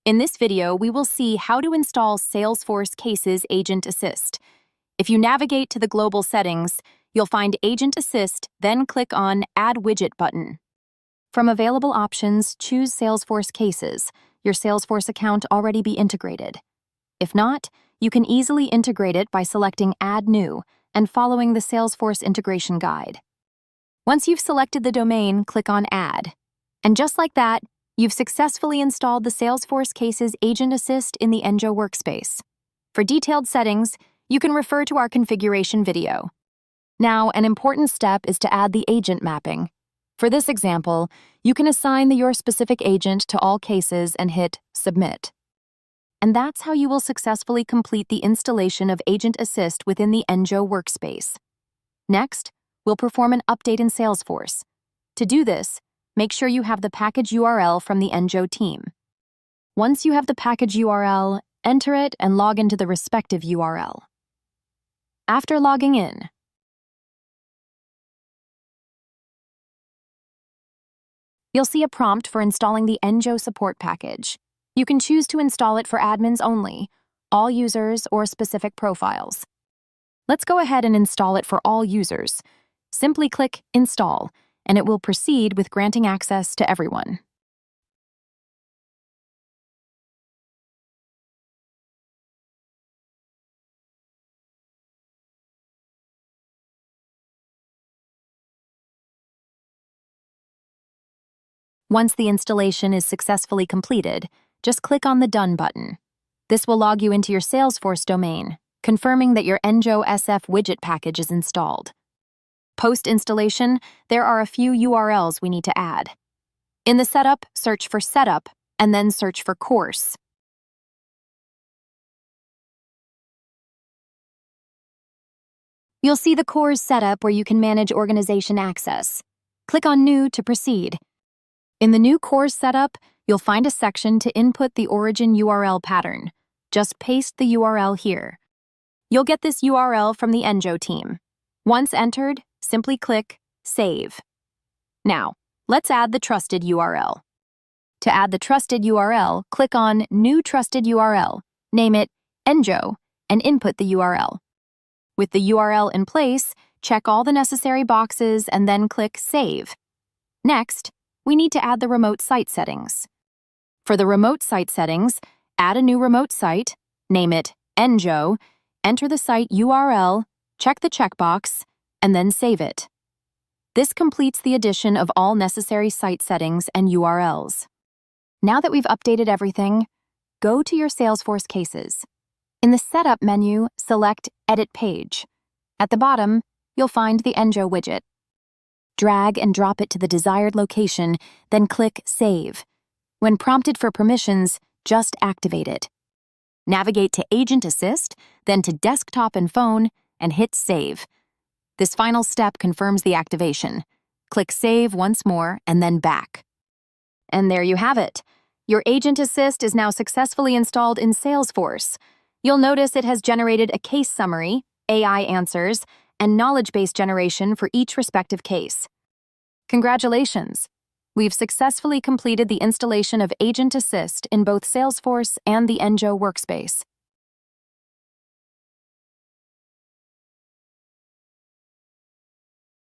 In this video, we will see how to install Salesforce Cases Agent Assist. If you navigate to the global settings, you'll find Agent Assist, then click on Add Widget button. From available options, choose Salesforce Cases. Your Salesforce account already be integrated. If not, you can easily integrate it by selecting Add New and following the Salesforce integration guide. Once you've selected the domain, click on Add. And just like that, you've successfully installed the Salesforce Cases Agent Assist in the Enjo workspace. For detailed settings, you can refer to our configuration video. Now, an important step is to add the agent mapping. For this example, you can assign your specific agent to all cases and hit Submit. And that's how you will successfully complete the installation of Agent Assist within the Enjo workspace. Next, we'll perform an update in Salesforce. To do this, make sure you have the package URL from the Enjo team. Once you have the package URL, enter it and log into the respective URL. After logging in, you'll see a prompt for installing the Enjo support package. You can choose to install it for admins only, all users, or specific profiles. Let's go ahead and install it for all users. Simply click Install, and it will proceed with granting access to everyone. Once the installation is successfully completed, just click on the Done button. This will log you into your Salesforce domain, confirming that your Enjo SF widget package is installed. Post-installation, there are a few URLs we need to add. In the Setup, search for Setup, and then search for Course. You'll see the course setup where you can manage organization access. Click on New to proceed. In the new course setup, you'll find a section to input the origin URL pattern. Just paste the URL here. You'll get this URL from the Enjo team. Once entered, simply click Save. Now, let's add the trusted URL. To add the trusted URL, click on New Trusted URL, name it Enjo, and input the URL. With the URL in place, check all the necessary boxes and then click Save. Next, we need to add the remote site settings. For the remote site settings, add a new remote site, name it Enjo, enter the site URL, check the checkbox, and then save it. This completes the addition of all necessary site settings and URLs. Now that we've updated everything, go to your Salesforce cases. In the Setup menu, select Edit Page. At the bottom, you'll find the Enjo widget. Drag and drop it to the desired location, then click Save. When prompted for permissions, just activate it. Navigate to Agent Assist, then to Desktop and Phone, and hit Save. This final step confirms the activation. Click Save once more, and then back. And there you have it. Your Agent Assist is now successfully installed in Salesforce. You'll notice it has generated a case summary, AI answers, and knowledge base generation for each respective case. Congratulations! We've successfully completed the installation of Agent Assist in both Salesforce and the Enjo workspace.